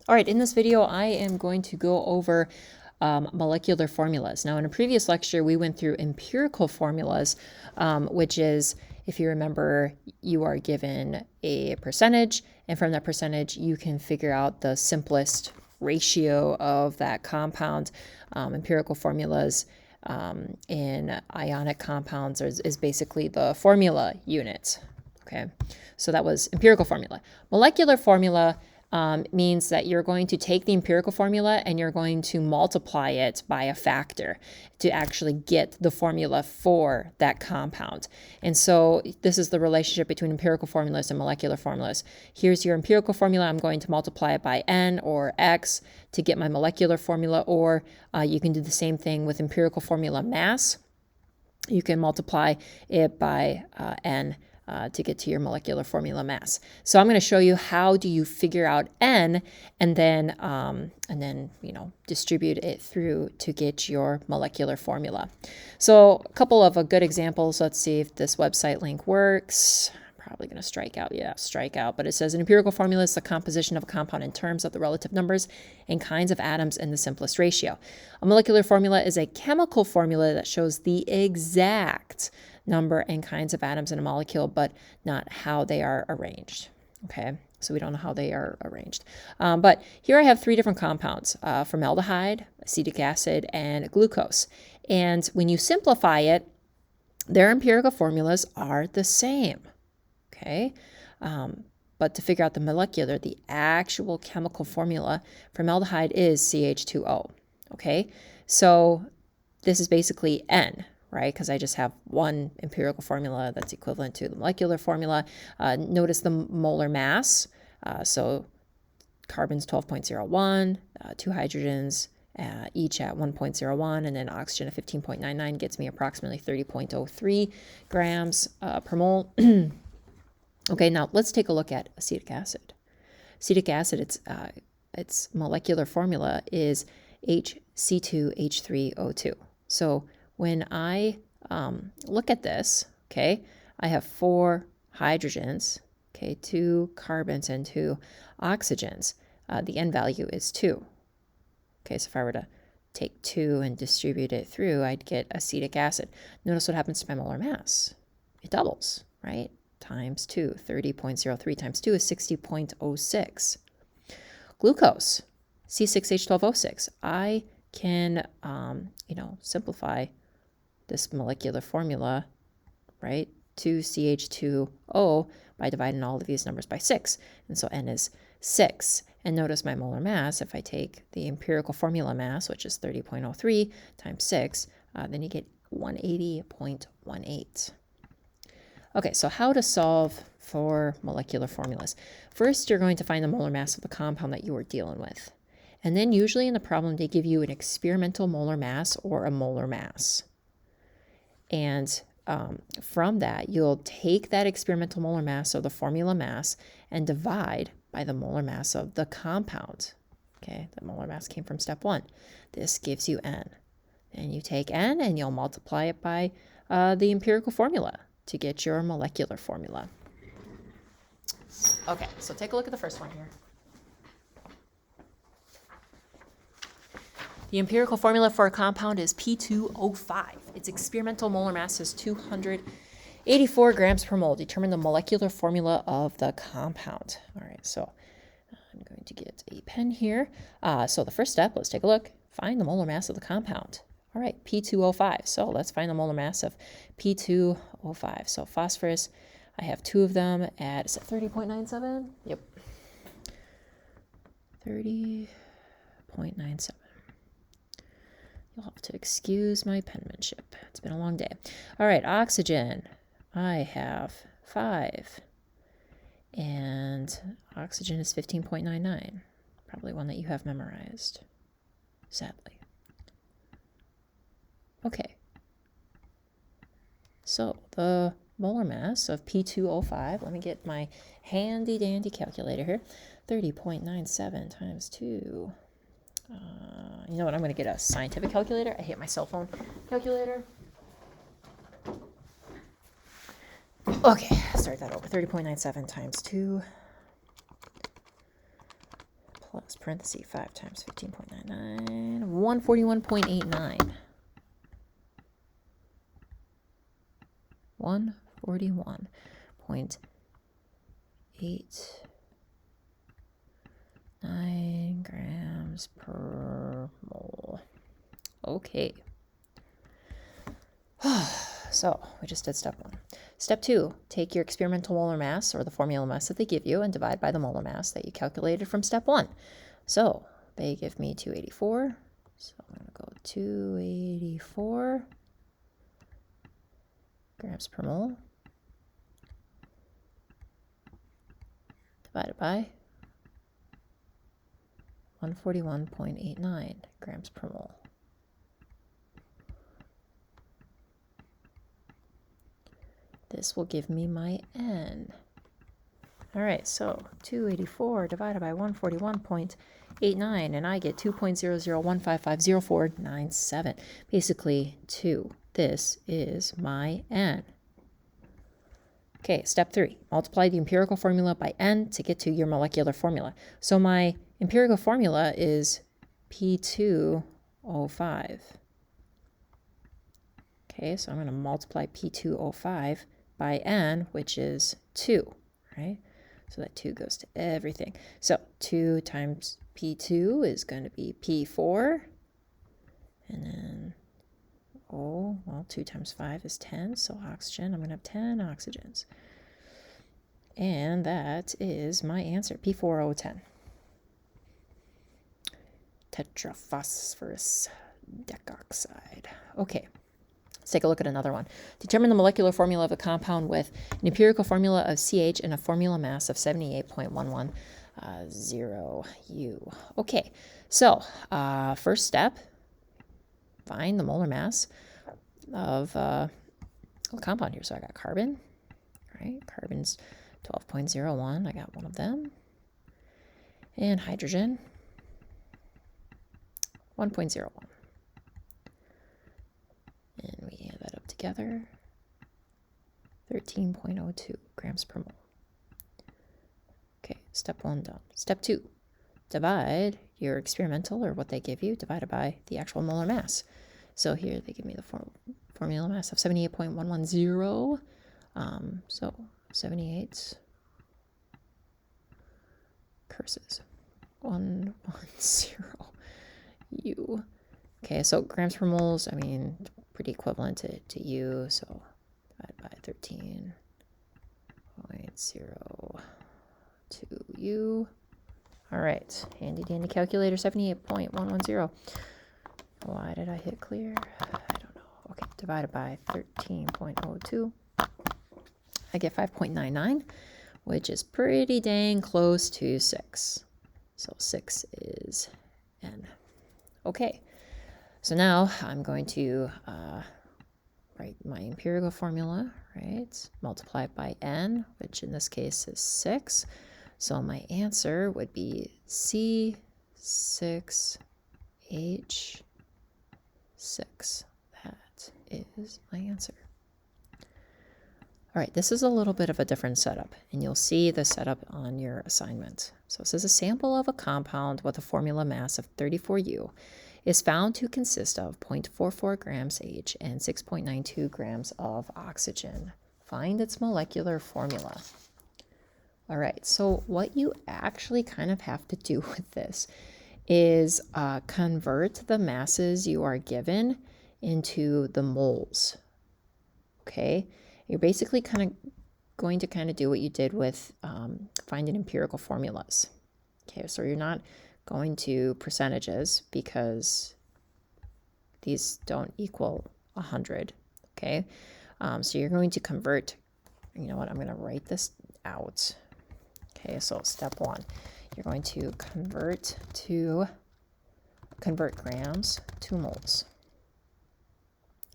All right, in this video, I am going to go over molecular formulas. Now, in a previous lecture, we went through empirical formulas, which is, if you remember, you are given a percentage, and from that percentage, you can figure out the simplest ratio of that compound. Empirical formulas in ionic compounds is basically the formula unit. Okay, so that was empirical formula. Molecular formula means that you're going to take the empirical formula and you're going to multiply it by a factor to actually get the formula for that compound. And so this is the relationship between empirical formulas and molecular formulas. Here's your empirical formula. I'm going to multiply it by N or X to get my molecular formula, or you can do the same thing with empirical formula mass. You can multiply it by N to get to your molecular formula mass. So I'm going to show you how do you figure out N and then distribute it through to get your molecular formula. So a couple of good examples. Let's see if this website link works. Probably going to strike out. Yeah, strike out. But it says an empirical formula is the composition of a compound in terms of the relative numbers and kinds of atoms in the simplest ratio. A molecular formula is a chemical formula that shows the exact number and kinds of atoms in a molecule, but not how they are arranged. Okay, so we don't know how they are arranged. But here I have three different compounds, formaldehyde, acetic acid, and glucose. And when you simplify it, their empirical formulas are the same. Okay, but to figure out the molecular, the actual chemical formula, formaldehyde is CH2O. Okay, so this is basically N, right? Because I just have one empirical formula that's equivalent to the molecular formula. Notice the molar mass. So carbon's 12.01, two hydrogens each at 1.01, and then oxygen at 15.99 gets me approximately 30.03 grams per mole. Okay, now let's take a look at acetic acid. Acetic acid, its molecular formula is HC2H3O2. So when I look at this, okay, I have 4 hydrogens, okay, 2 carbons and 2 oxygens. The N value is 2. Okay, so if I were to take 2 and distribute it through, I'd get acetic acid. Notice what happens to my molar mass. It doubles, right? Times 2, 30.03 times 2 is 60.06. Glucose, C6H12O6. I can, simplify this molecular formula, right, 2CH2O by dividing all of these numbers by 6. And so N is 6. And notice my molar mass, if I take the empirical formula mass, which is 30.03 times 6, then you get 180.18. Okay, so how to solve for molecular formulas. First, you're going to find the molar mass of the compound that you are dealing with. And then usually in the problem, they give you an experimental molar mass or a molar mass. And from that, you'll take that experimental molar mass, so the formula mass, and divide by the molar mass of the compound. Okay, the molar mass came from step 1. This gives you N. And you take N and you'll multiply it by the empirical formula to get your molecular formula. Okay, so take a look at the first one here. The empirical formula for a compound is P2O5. Its experimental molar mass is 284 grams per mole. Determine the molecular formula of the compound. All right, so I'm going to get a pen here. So the first step, let's take a look. Find the molar mass of the compound. All right, P2O5. So let's find the molar mass of P2O5. So phosphorus, I have 2 of them at, is it 30.97? Yep. 30.97. You'll have to excuse my penmanship. It's been a long day. All right, oxygen. I have 5. And oxygen is 15.99. Probably one that you have memorized, sadly. Okay. So the molar mass of P2O5, let me get my handy dandy calculator here. 30.97 times 2. You know what? I'm going to get a scientific calculator. I hate my cell phone calculator. Okay, start that over. 30.97 times 2 plus parenthesis 5 times 15.99, 141.89. 141.89 grams per mole. Okay. So we just did step 1. Step 2, take your experimental molar mass, or the formula mass that they give you, and divide by the molar mass that you calculated from step 1. So they give me 284. So I'm going to go 284 grams per mole divided by 141.89 grams per mole. This will give me my N. All right, so 284 divided by 141.89, and I get 2.00155047. Basically 2. This is my N. Okay, step 3. Multiply the empirical formula by N to get to your molecular formula. So my empirical formula is P2O5. Okay, so I'm going to multiply P2O5 by N, which is 2, right? So that 2 goes to everything. So 2 times P2 is going to be P4. And then, 2 times 5 is 10. So oxygen, I'm going to have 10 oxygens. And that is my answer, P4O10. Tetraphosphorus decoxide. Okay. Let's take a look at another one. Determine the molecular formula of a compound with an empirical formula of CH and a formula mass of 78.110 U. Okay, so first step, find the molar mass of a compound here. So I got carbon, right? Carbon's 12.01. I got one of them. And hydrogen, 1.01. And we add that up together, 13.02 grams per mole. Okay, step 1 done. Step 2, divide your experimental, or what they give you, divided by the actual molar mass. So here they give me the formula mass of 78.110. So 78 curses 110 U. Okay, so grams per moles, I mean, pretty equivalent to U, so divided by 13.02 U. All right, handy dandy calculator, 78.110. Why did I hit clear? I don't know. Okay, divided by 13.02. I get 5.99, which is pretty dang close to 6. So 6 is N. Okay. So now I'm going to write my empirical formula, right? Multiply by N, which in this case is 6. So my answer would be C6H6. That is my answer. All right, this is a little bit of a different setup, and you'll see the setup on your assignment. So this is a sample of a compound with a formula mass of 34U. Is found to consist of 0.44 grams H and 6.92 grams of oxygen. Find its molecular formula. All right, so what you actually kind of have to do with this is convert the masses you are given into the moles. Okay, you're basically going to do what you did with finding empirical formulas. Okay, so you're not going to percentages because these don't equal 100, okay? So you're going to convert, you know what, I'm going to write this out. Okay, so step 1, you're going to convert grams to moles,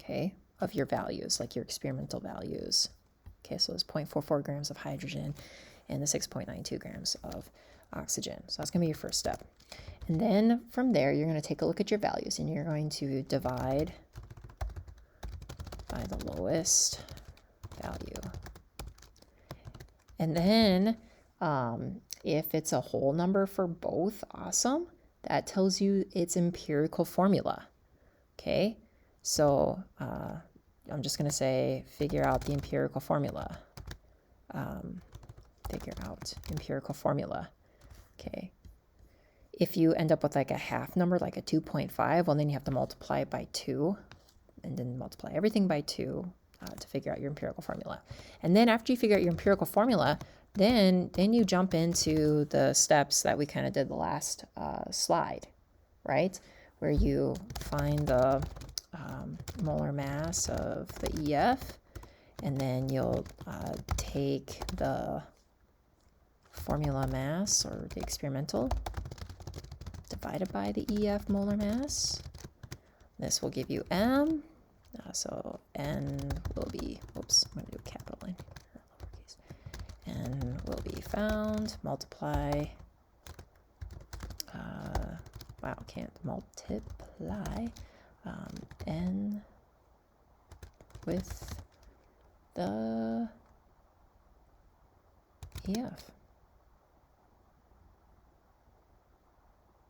okay, of your values, like your experimental values. Okay, so it's 0.44 grams of hydrogen and the 6.92 grams of oxygen. So that's going to be your first step. And then from there, you're going to take a look at your values, and you're going to divide by the lowest value. And then If it's a whole number for both, awesome. That tells you its empirical formula. Okay, so I'm just going to say figure out the empirical formula. Figure out empirical formula. Okay. If you end up with like a half number, like a 2.5, well, then you have to multiply it by 2 and then multiply everything by 2 to figure out your empirical formula. And then after you figure out your empirical formula, then you jump into the steps that we kind of did the last slide, right? Where you find the molar mass of the EF, and then you'll take the formula mass, or the experimental, divided by the EF molar mass. This will give you M. So N will be, oops, I'm going to do a capital N here, N will be found, multiply, wow, can't multiply, N with the EF.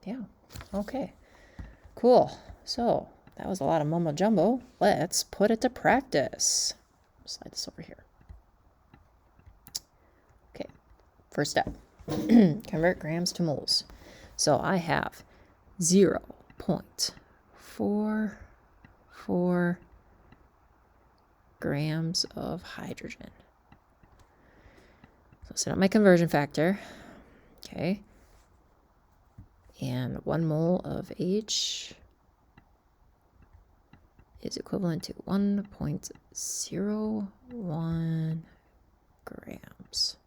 Yeah, okay, cool. So that was a lot of mumbo jumbo. Let's put it to practice. Slide this over here. Okay, first step, convert grams to moles. So I have 0.44 grams of hydrogen. So set up my conversion factor. Okay. And 1 mole of H is equivalent to 1.01 grams.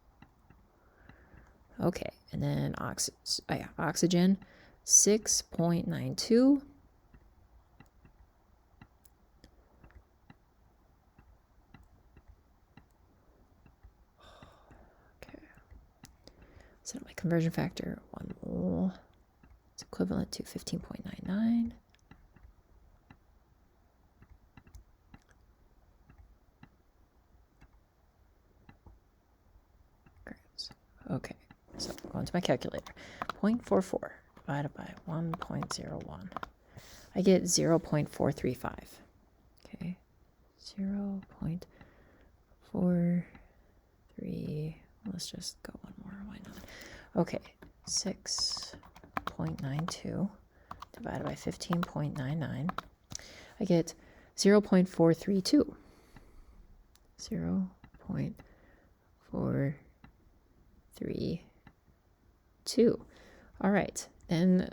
Okay, and then oxygen, 6.92. Okay, set up my conversion factor, 1 mole. It's equivalent to 15.99. Grams. Okay, so going to my calculator. 0.44 divided by 1.01. I get 0.435. Okay, 0.43. Let's just go one more. Why not? Okay, 6.92 divided by 15.99. I get 0.432. 0.432. All right, then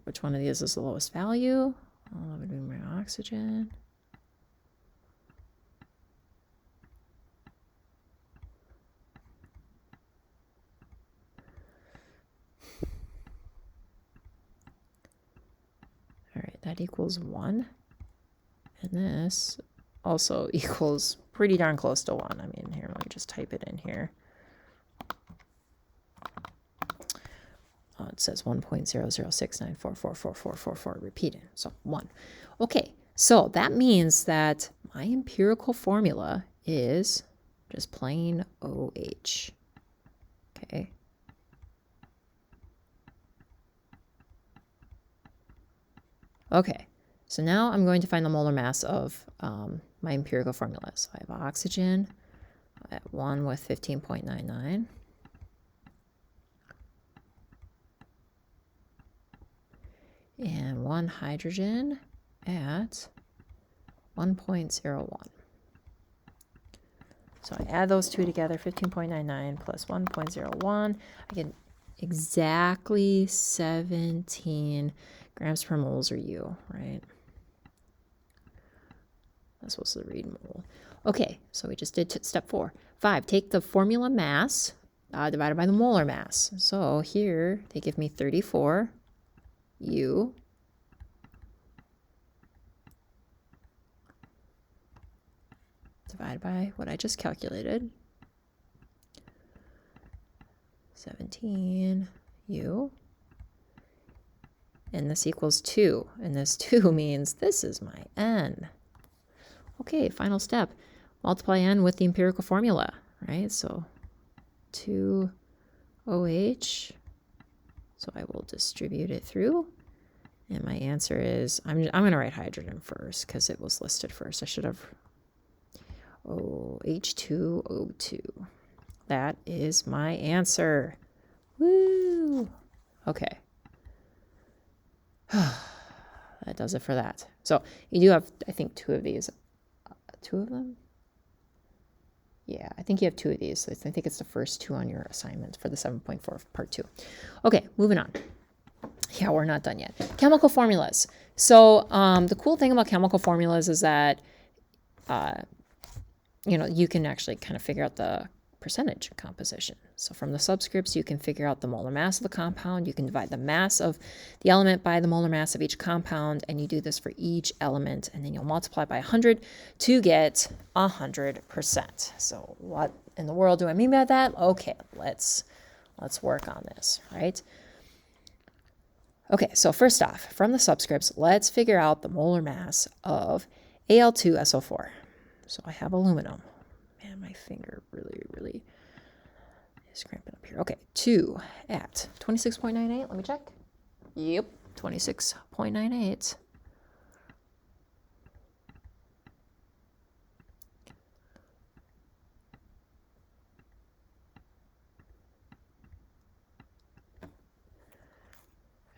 which one of these is the lowest value? I'll do my oxygen. All right, that equals 1. And this also equals pretty darn close to 1. I mean, here, let me just type it in here. It says 1.0069444444 repeated. So 1. Okay, so that means that my empirical formula is just plain OH. Okay. Okay, so now I'm going to find the molar mass of my empirical formula. So I have oxygen at 1 with 15.99. And 1 hydrogen at 1.01. So I add those two together, 15.99 plus 1.01. I get exactly 17 grams per moles, or U, right? I'm supposed to read mole. Okay, so we just did step 4. 5, take the formula mass divided by the molar mass. So here they give me 34 U divided by what I just calculated, 17 U, and this equals 2, and this 2 means this is my N. Okay, final step, multiply N with the empirical formula, right? So 2 OH. So I will distribute it through. And my answer is, I'm going to write hydrogen first because it was listed first. I should have, H2O2. That is my answer. Woo! Okay. That does it for that. So you do have, I think, two of these. Two of them? Yeah, I think you have two of these. I think it's the first two on your assignment for the 7.4 part 2. Okay, moving on. Yeah, we're not done yet. Chemical formulas. So the cool thing about chemical formulas is that, you can actually kind of figure out the percentage composition. So from the subscripts, you can figure out the molar mass of the compound. You can divide the mass of the element by the molar mass of each compound, and you do this for each element, and then you'll multiply by 100 to get 100%. So what in the world do I mean by that? Okay, let's work on this, right? Okay, so first off, from the subscripts, let's figure out the molar mass of Al2SO4. So I have aluminum. Man, my finger really is cramping up here. Okay, 2 at 26.98. Let me check. Yep, 26.98.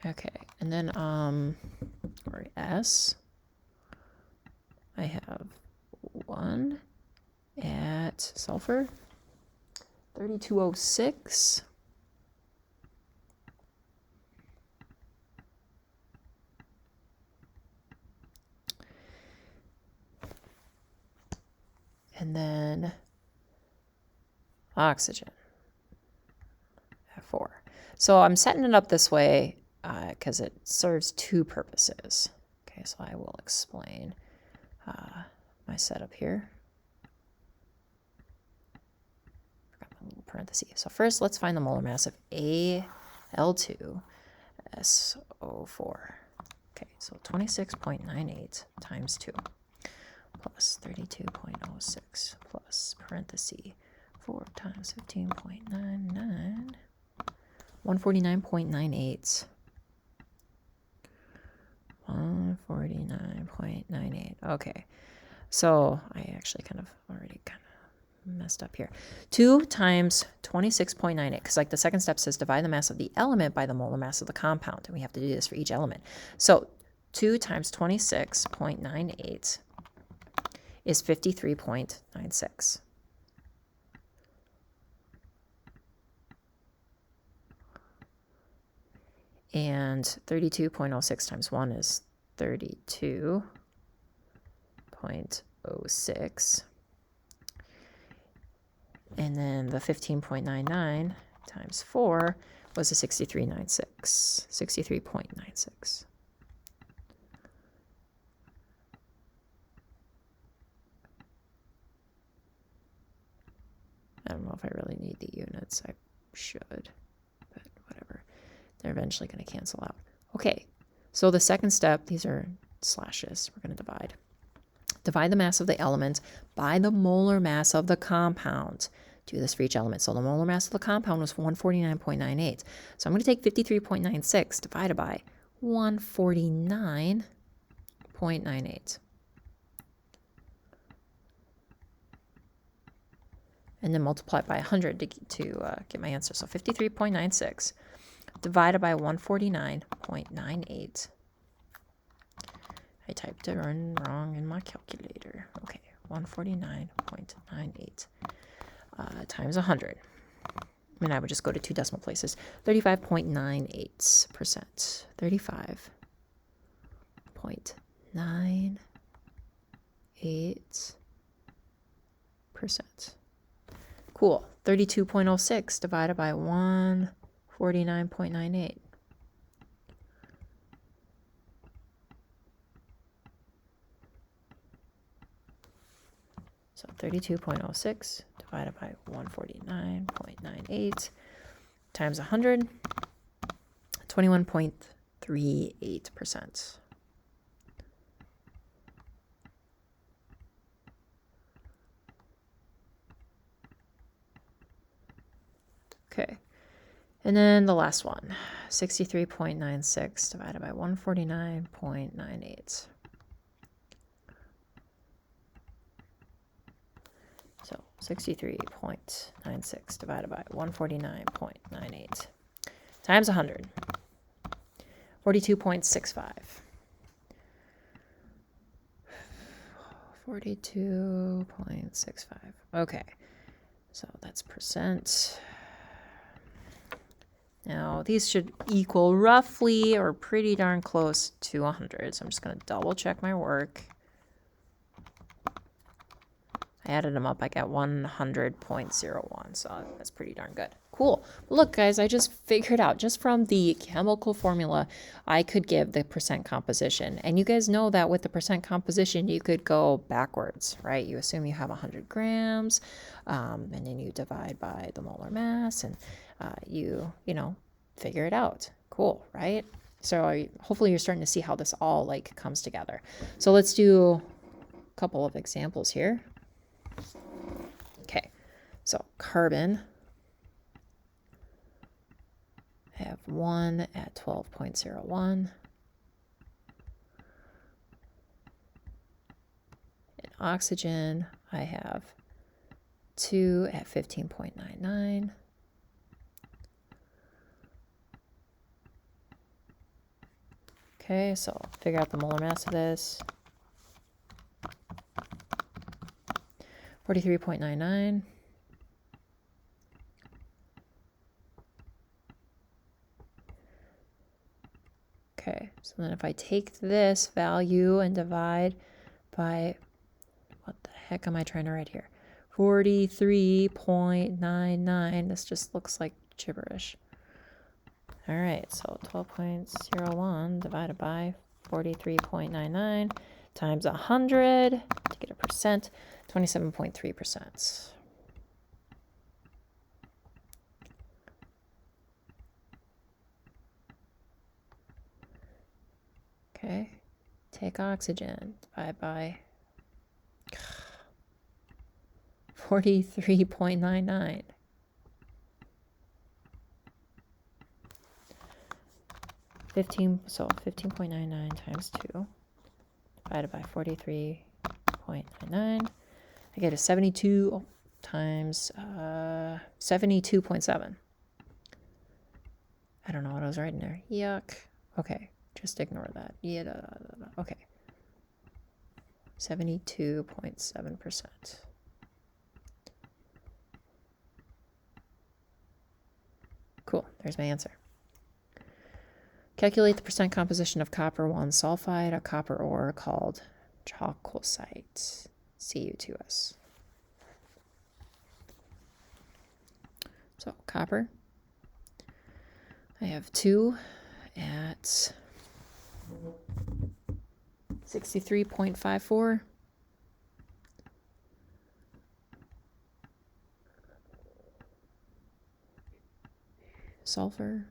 Okay, and then for S, I have 1 at sulfur, 3206. And then oxygen at 4. So I'm setting it up this way because it serves two purposes. Okay, so I will explain my setup here. Forgot my little parenthesis. So first, let's find the molar mass of Al2SO4. Okay, so 26.98 times 2 plus 32.06 plus parenthesis 4 times 15.99, 149.98. 149.98. Okay, so I actually kind of messed up here. 2 times 26.98, because like the second step says divide the mass of the element by the molar mass of the compound, and we have to do this for each element. So 2 times 26.98 is 53.96. And 32.06 times 1 is 32.06. And then the 15.99 times 4 was a 63.96. 63.96. I don't know if I really need the units. I should, but whatever. They're eventually going to cancel out. Okay, so the second step, these are slashes. We're going to divide. Divide the mass of the element by the molar mass of the compound. Do this for each element. So the molar mass of the compound was 149.98. So I'm going to take 53.96 divided by 149.98. And then multiply it by 100 to get my answer. So 53.96 divided by 149.98. I typed it wrong in my calculator. Okay, 149.98 times 100. I mean, I would just go to 2 decimal places. 35.98%. 35.98%. Cool. 32.06 divided by 149.98. So 32.06 divided by 149.98 times 100, 21.38%. Okay, And then the last one, 63.96 divided by 149.98. So 63.96 divided by 149.98 times 100. 42.65. 42.65. Okay, so that's percent. Now, these should equal roughly or pretty darn close to 100. So I'm just going to double check my work. I added them up. I got 100.01. So that's pretty darn good. Cool. Look, guys, I just figured out just from the chemical formula, I could give the percent composition. And you guys know that with the percent composition, you could go backwards, right? You assume you have 100 grams, and then you divide by the molar mass, and you know, figure it out. Cool, right? So hopefully you're starting to see how this all like comes together. So let's do a couple of examples here. Okay, so carbon. I have 1 at 12.01. In oxygen, I have 2 at 15.99. Okay, so figure out the molar mass of this. 43.99. Okay, so then if I take this value and divide by, what the heck am I trying to write here? 43.99. This just looks like gibberish. All right, so 12.01 divided by 43.99 times 100 to get a percent, 27.3%. Okay, take oxygen, divide by 43.99. So 15.99 times 2 divided by 43.99. I get a 72 times 72.7. I don't know what I was writing there. Yuck. Okay, just ignore that. Yeah, okay. 72.7%. Cool, there's my answer. Calculate the percent composition of copper 1 sulfide, a copper ore called chalcocite, Cu2S. So copper, I have 2 at 63.54. Sulfur,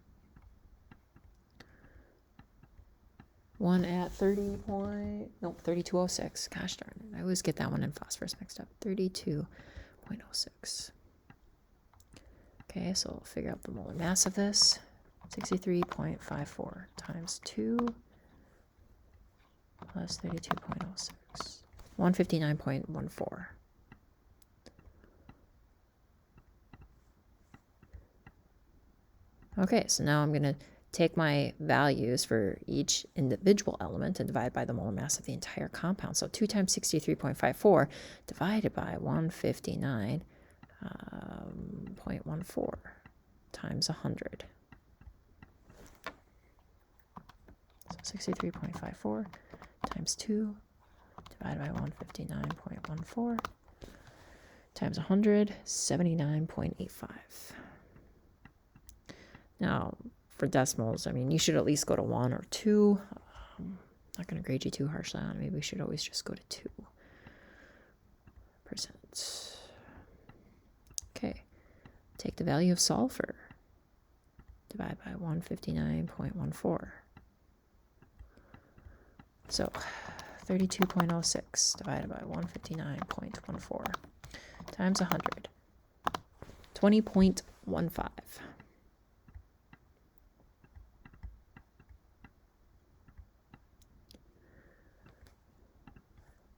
1 at 3206. Gosh darn it. I always get that one and phosphorus mixed up. 32.06. Okay, so we'll figure out the molar mass of this. 63.54 times 2 plus 32.06. 159.14. Okay, so now I'm going to take my values for each individual element and divide by the molar mass of the entire compound. So 2 times 63.54 divided by 159.14 times 100. So 63.54 times 2 divided by 159.14 times 100, 79.85. Now, for decimals, I mean, you should at least go to 1 or 2. Not going to grade you too harshly on it. Maybe we should always just go to 2%. Okay, take the value of sulfur, divide by 159.14. So 32.06 divided by 159.14 times 100, 20.15.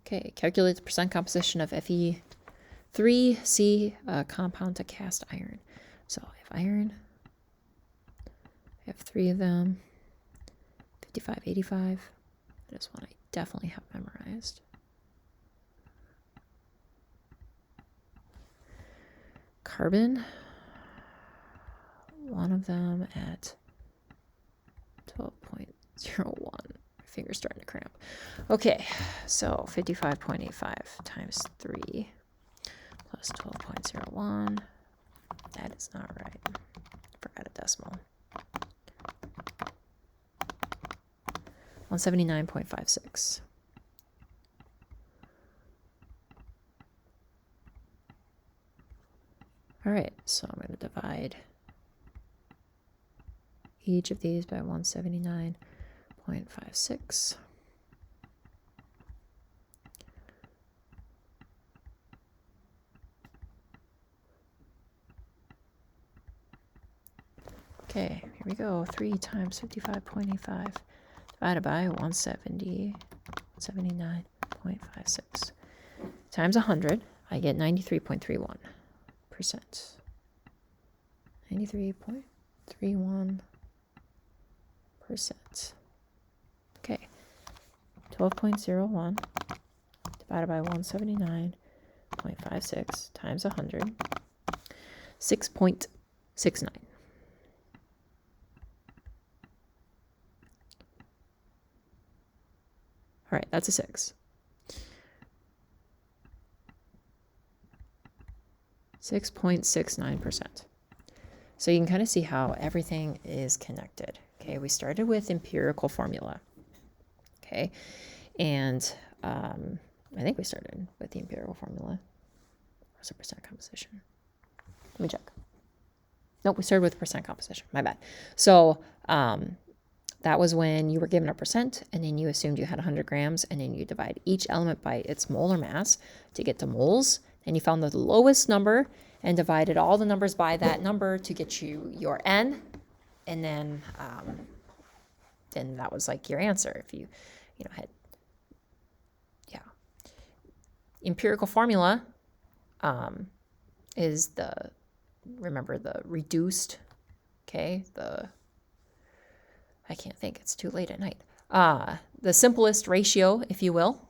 Okay, calculate the percent composition of Fe3C compound to cast iron. So I have iron. I have 3 of them. 55, 85. This one I definitely have memorized. Carbon. 1 of them at 12.01. My finger's starting to cramp. Okay, so 55.85 times 3 plus 12.01. That is not right. Forgot a decimal. 179.56. All right, so I'm going to divide each of these by 179.56. Okay, here we go. 3 times 55.85 divided by 179.56 times 100. I get 93.31%. 93.31%. Okay, 12.01 divided by 179.56 times 100. 6.69. All right, that's a 6. 6.69%. So you can kind of see how everything is connected. Okay, we started with empirical formula. Okay, and I think we started with the empirical formula. What's the percent composition? Let me check. Nope, we started with percent composition. My bad. So that was when you were given a percent, and then you assumed you had 100 grams, and then you divide each element by its molar mass to get to moles, and you found the lowest number and divided all the numbers by that number to get you your N, and then that was like your answer. If you had, yeah. Empirical formula is remember the reduced, okay, I can't think, it's too late at night. The simplest ratio, if you will.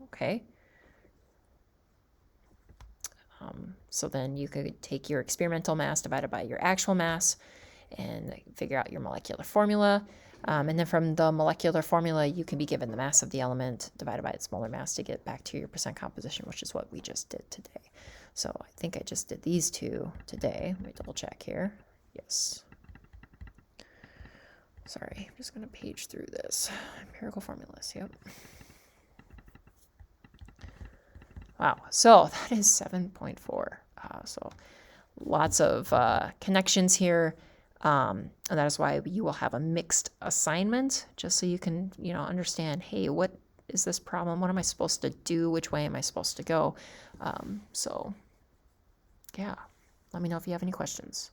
Okay. So then you could take your experimental mass divided by your actual mass and figure out your molecular formula. And then from the molecular formula, you can be given the mass of the element divided by its molar mass to get back to your percent composition, which is what we just did today. So I think I just did these two today. Let me double check here. Yes. Sorry, I'm just going to page through this. Empirical formulas, yep. Wow, so that is 7.4. So lots of connections here. And that is why you will have a mixed assignment, just so you can, understand, hey, what is this problem? What am I supposed to do? Which way am I supposed to go? So, yeah, let me know if you have any questions.